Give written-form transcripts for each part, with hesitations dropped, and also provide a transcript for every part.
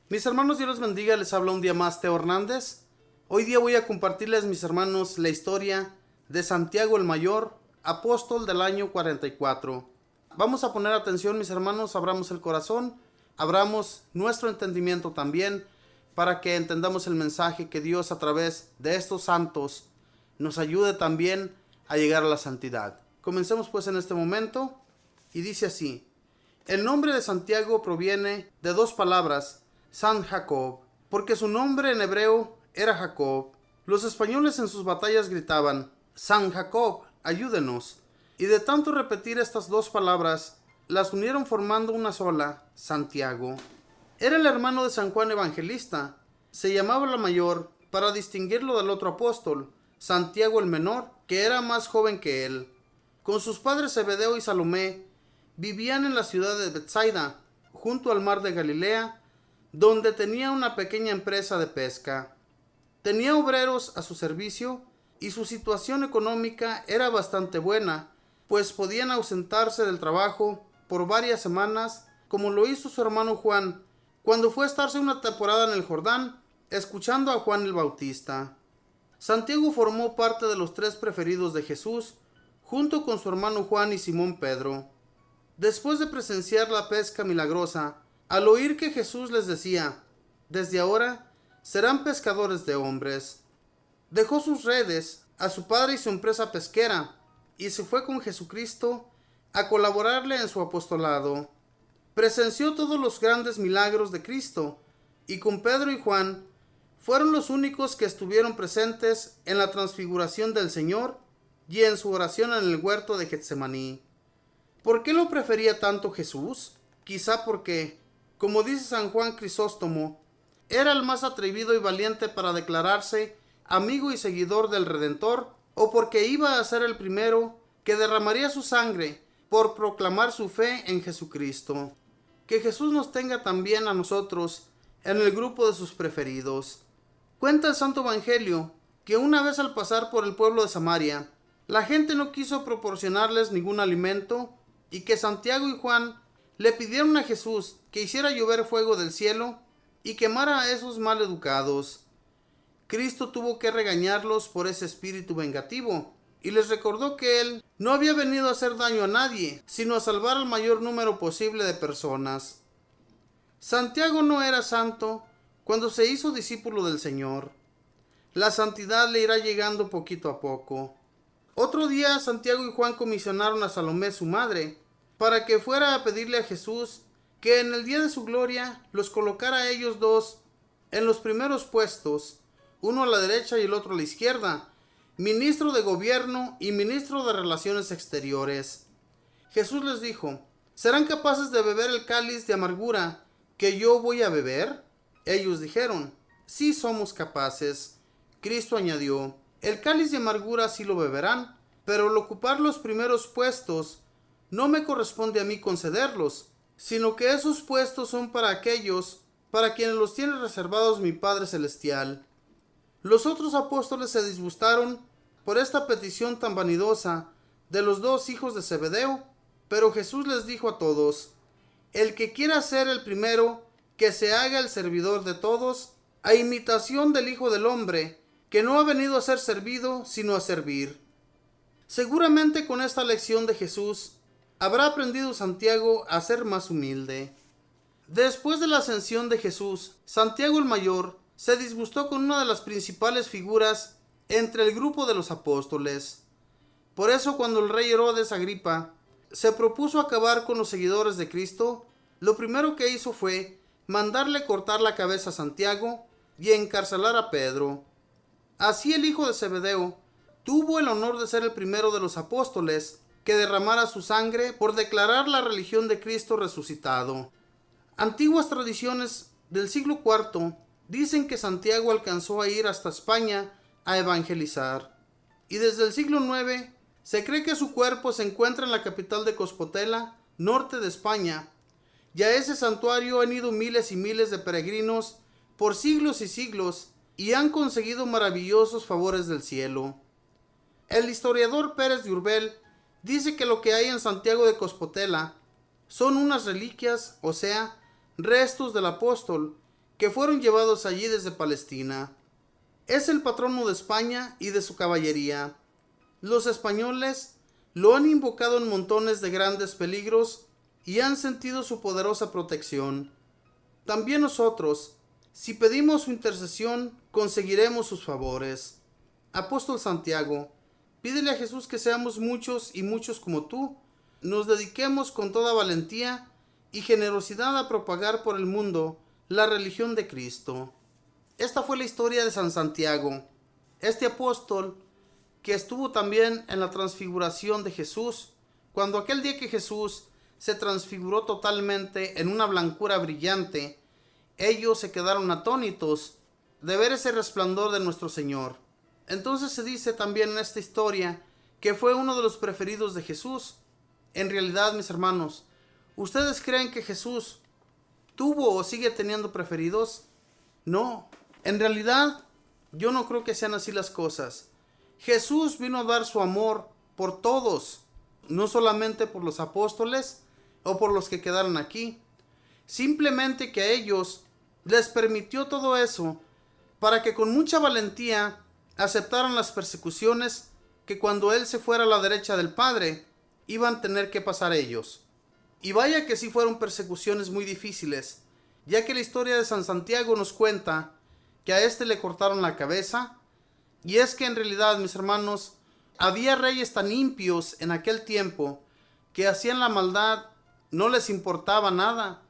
Mis hermanos, Dios los bendiga, les habla un día más Teo Hernández. Hoy día voy a compartirles, mis hermanos, la historia de Santiago el Mayor, apóstol del año 44. Vamos a poner atención, mis hermanos, abramos el corazón, abramos nuestro entendimiento también, para que entendamos el mensaje que Dios a través de estos santos nos ayude también a llegar a la santidad. Comencemos pues en este momento, y dice así: el nombre de Santiago proviene de dos palabras, San Jacob, porque su nombre en hebreo era Jacob. Los españoles en sus batallas gritaban: San Jacob, ayúdenos. Y de tanto repetir estas dos palabras, las unieron formando una sola, Santiago. Era el hermano de San Juan Evangelista. Se llamaba el mayor para distinguirlo del otro apóstol, Santiago el menor, que era más joven que él. Con sus padres Zebedeo y Salomé, vivían en la ciudad de Betsaida, junto al mar de Galilea, donde tenía una pequeña empresa de pesca. Tenía obreros a su servicio y su situación económica era bastante buena, pues podían ausentarse del trabajo por varias semanas, como lo hizo su hermano Juan, cuando fue a estarse una temporada en el Jordán, escuchando a Juan el Bautista. Santiago formó parte de los 3 preferidos de Jesús, junto con su hermano Juan y Simón Pedro. Después de presenciar la pesca milagrosa, al oír que Jesús les decía: desde ahora serán pescadores de hombres, dejó sus redes, a su padre y su empresa pesquera, y se fue con Jesucristo a colaborarle en su apostolado. Presenció todos los grandes milagros de Cristo, y con Pedro y Juan fueron los únicos que estuvieron presentes en la transfiguración del Señor y en su oración en el huerto de Getsemaní. ¿Por qué lo prefería tanto Jesús? Quizá porque, como dice San Juan Crisóstomo, era el más atrevido y valiente para declararse amigo y seguidor del Redentor, o porque iba a ser el primero que derramaría su sangre por proclamar su fe en Jesucristo. Que Jesús nos tenga también a nosotros en el grupo de sus preferidos. Cuenta el Santo Evangelio que una vez al pasar por el pueblo de Samaria, la gente no quiso proporcionarles ningún alimento, y que Santiago y Juan le pidieron a Jesús que hiciera llover fuego del cielo y quemara a esos mal educados. Cristo tuvo que regañarlos por ese espíritu vengativo, y les recordó que Él no había venido a hacer daño a nadie, sino a salvar al mayor número posible de personas. Santiago no era santo cuando se hizo discípulo del Señor. La santidad le irá llegando poquito a poco. Otro día Santiago y Juan comisionaron a Salomé, su madre, para que fuera a pedirle a Jesús que en el día de su gloria los colocara a ellos dos en los primeros puestos, uno a la derecha y el otro a la izquierda, ministro de gobierno y ministro de relaciones exteriores. Jesús les dijo: ¿serán capaces de beber el cáliz de amargura que yo voy a beber? Ellos dijeron: sí, somos capaces. Cristo añadió: el cáliz de amargura sí lo beberán, pero al ocupar los primeros puestos, no me corresponde a mí concederlos, sino que esos puestos son para aquellos para quienes los tiene reservados mi Padre Celestial. Los otros apóstoles se disgustaron por esta petición tan vanidosa de los 2 hijos de Zebedeo, pero Jesús les dijo a todos: el que quiera ser el primero, que se haga el servidor de todos, a imitación del Hijo del Hombre, que no ha venido a ser servido, sino a servir. Seguramente con esta lección de Jesús habrá aprendido Santiago a ser más humilde. Después de la ascensión de Jesús, Santiago el Mayor se disgustó con una de las principales figuras entre el grupo de los apóstoles. Por eso, cuando el rey Herodes Agripa se propuso acabar con los seguidores de Cristo, lo primero que hizo fue mandarle cortar la cabeza a Santiago y encarcelar a Pedro. Así el hijo de Zebedeo tuvo el honor de ser el primero de los apóstoles que derramara su sangre por declarar la religión de Cristo resucitado. Antiguas tradiciones del siglo IV dicen que Santiago alcanzó a ir hasta España a evangelizar, y desde el siglo IX se cree que su cuerpo se encuentra en la capital de Compostela, norte de España, y a ese santuario han ido miles y miles de peregrinos por siglos y siglos, y han conseguido maravillosos favores del cielo. El historiador Pérez de Urbel dice que lo que hay en Santiago de Compostela son unas reliquias, o sea, restos del apóstol, que fueron llevados allí desde Palestina. Es el patrono de España y de su caballería. Los españoles lo han invocado en montones de grandes peligros y han sentido su poderosa protección. También nosotros, si pedimos su intercesión, conseguiremos sus favores. Apóstol Santiago, pídele a Jesús que seamos muchos y muchos como tú, nos dediquemos con toda valentía y generosidad a propagar por el mundo la religión de Cristo. Esta fue la historia de San Santiago, este apóstol que estuvo también en la transfiguración de Jesús, cuando aquel día que Jesús se transfiguró totalmente en una blancura brillante, ellos se quedaron atónitos de ver ese resplandor de nuestro Señor. Entonces se dice también en esta historia que fue uno de los preferidos de Jesús. En realidad, mis hermanos, ¿ustedes creen que Jesús tuvo o sigue teniendo preferidos? No, en realidad yo no creo que sean así las cosas. Jesús vino a dar su amor por todos, no solamente por los apóstoles o por los que quedaron aquí. Simplemente que a ellos les permitió todo eso para que con mucha valentía aceptaran las persecuciones que cuando Él se fuera a la derecha del Padre iban a tener que pasar ellos. Y vaya que sí fueron persecuciones muy difíciles, ya que la historia de San Santiago nos cuenta que a este le cortaron la cabeza. Y es que en realidad, mis hermanos, había reyes tan impios en aquel tiempo que hacían la maldad, no les importaba nada,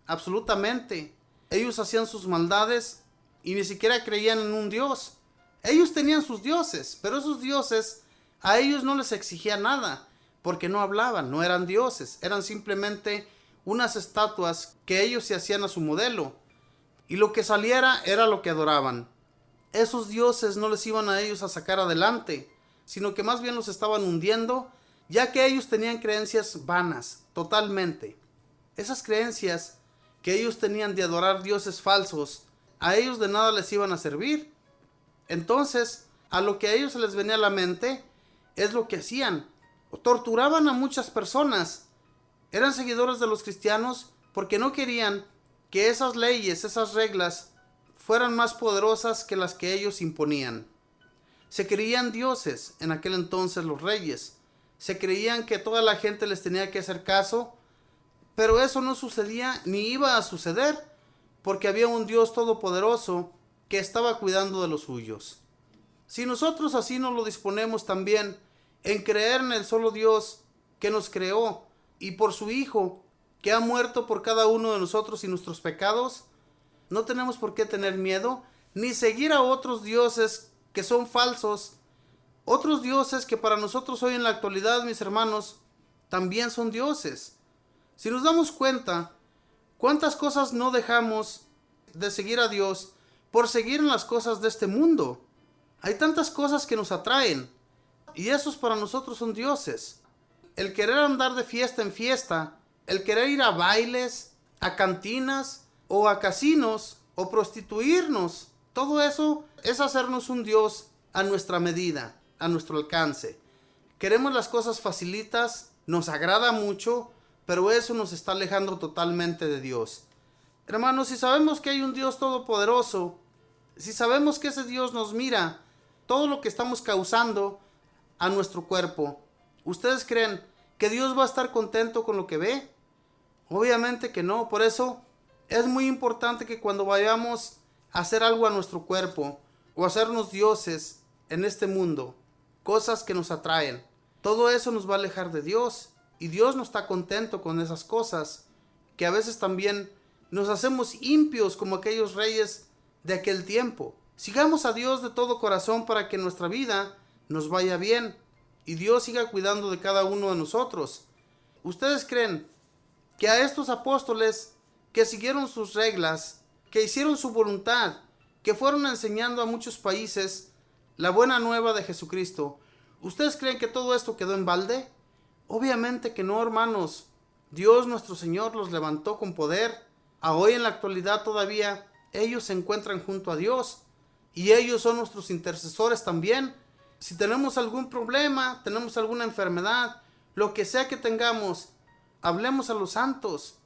absolutamente. Ellos hacían sus maldades y ni siquiera creían en un Dios. Ellos tenían sus dioses, pero esos dioses a ellos no les exigía nada, porque no hablaban, no eran dioses, eran simplemente unas estatuas que ellos se hacían a su modelo, y lo que saliera era lo que adoraban. Esos dioses no les iban a ellos a sacar adelante, sino que más bien los estaban hundiendo, ya que ellos tenían creencias vanas, totalmente. Esas creencias que ellos tenían de adorar dioses falsos, a ellos de nada les iban a servir. Entonces, a lo que a ellos se les venía a la mente, es lo que hacían. Torturaban a muchas personas. Eran seguidores de los cristianos porque no querían que esas leyes, esas reglas, fueran más poderosas que las que ellos imponían. Se creían dioses en aquel entonces los reyes. Se creían que toda la gente les tenía que hacer caso, pero eso no sucedía ni iba a suceder, porque había un Dios todopoderoso que estaba cuidando de los suyos. Si nosotros así nos lo disponemos también en creer en el solo Dios que nos creó y por su Hijo que ha muerto por cada uno de nosotros y nuestros pecados, no tenemos por qué tener miedo ni seguir a otros dioses que son falsos, otros dioses que para nosotros hoy en la actualidad, mis hermanos, también son dioses. Si nos damos cuenta, ¿cuántas cosas no dejamos de seguir a Dios por seguir en las cosas de este mundo? Hay tantas cosas que nos atraen y esos para nosotros son dioses. El querer andar de fiesta en fiesta, el querer ir a bailes, a cantinas o a casinos o prostituirnos, todo eso es hacernos un Dios a nuestra medida, a nuestro alcance. Queremos las cosas facilitas, nos agrada mucho, pero eso nos está alejando totalmente de Dios. Hermanos, si sabemos que hay un Dios todopoderoso, si sabemos que ese Dios nos mira todo lo que estamos causando a nuestro cuerpo, ¿ustedes creen que Dios va a estar contento con lo que ve? Obviamente que no. Por eso es muy importante que cuando vayamos a hacer algo a nuestro cuerpo o hacernos dioses en este mundo, cosas que nos atraen, todo eso nos va a alejar de Dios, y Dios no está contento con esas cosas, que a veces también nos hacemos impios como aquellos reyes de aquel tiempo. Sigamos a Dios de todo corazón para que nuestra vida nos vaya bien y Dios siga cuidando de cada uno de nosotros. ¿Ustedes creen que a estos apóstoles que siguieron sus reglas, que hicieron su voluntad, que fueron enseñando a muchos países la buena nueva de Jesucristo, ¿ustedes creen que todo esto quedó en balde? Obviamente que no, hermanos. Dios nuestro Señor los levantó con poder. A hoy en la actualidad todavía ellos se encuentran junto a Dios y ellos son nuestros intercesores también. Si tenemos algún problema, tenemos alguna enfermedad, lo que sea que tengamos, hablemos a los santos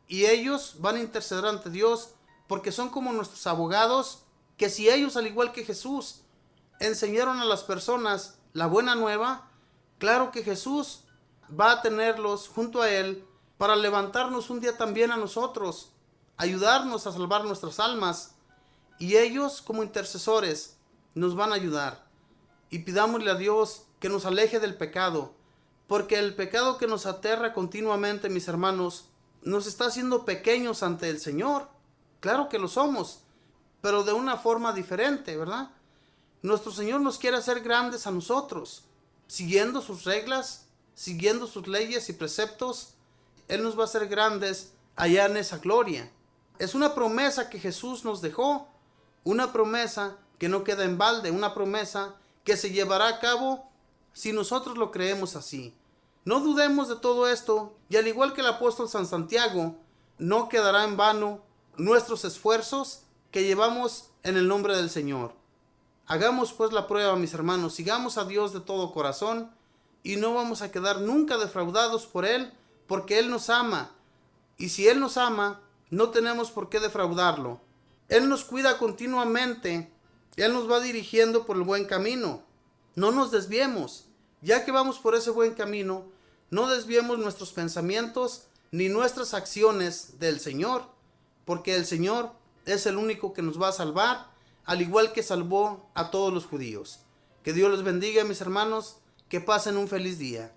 y ellos van a interceder ante Dios porque son como nuestros abogados, que si ellos, al igual que Jesús, enseñaron a las personas la buena nueva, claro que Jesús va a tenerlos junto a Él para levantarnos un día también a nosotros, ayudarnos a salvar nuestras almas, y ellos como intercesores nos van a ayudar. Y pidámosle a Dios que nos aleje del pecado, porque el pecado que nos aterra continuamente, mis hermanos, nos está haciendo pequeños ante el Señor. Claro que lo somos, pero de una forma diferente, ¿verdad? Nuestro Señor nos quiere hacer grandes a nosotros, siguiendo sus reglas, siguiendo sus leyes y preceptos. Él nos va a hacer grandes allá en esa gloria. Es una promesa que Jesús nos dejó, una promesa que no queda en balde, una promesa que se llevará a cabo si nosotros lo creemos así. No dudemos de todo esto, y al igual que el apóstol San Santiago, no quedará en vano nuestros esfuerzos que llevamos en el nombre del Señor. Hagamos pues la prueba, mis hermanos, sigamos a Dios de todo corazón, y no vamos a quedar nunca defraudados por Él, porque Él nos ama, y si Él nos ama, no tenemos por qué defraudarlo. Él nos cuida continuamente, Él nos va dirigiendo por el buen camino. No nos desviemos, ya que vamos por ese buen camino, no desviemos nuestros pensamientos ni nuestras acciones del Señor, porque el Señor es el único que nos va a salvar, al igual que salvó a todos los judíos. Que Dios les bendiga, mis hermanos, que pasen un feliz día.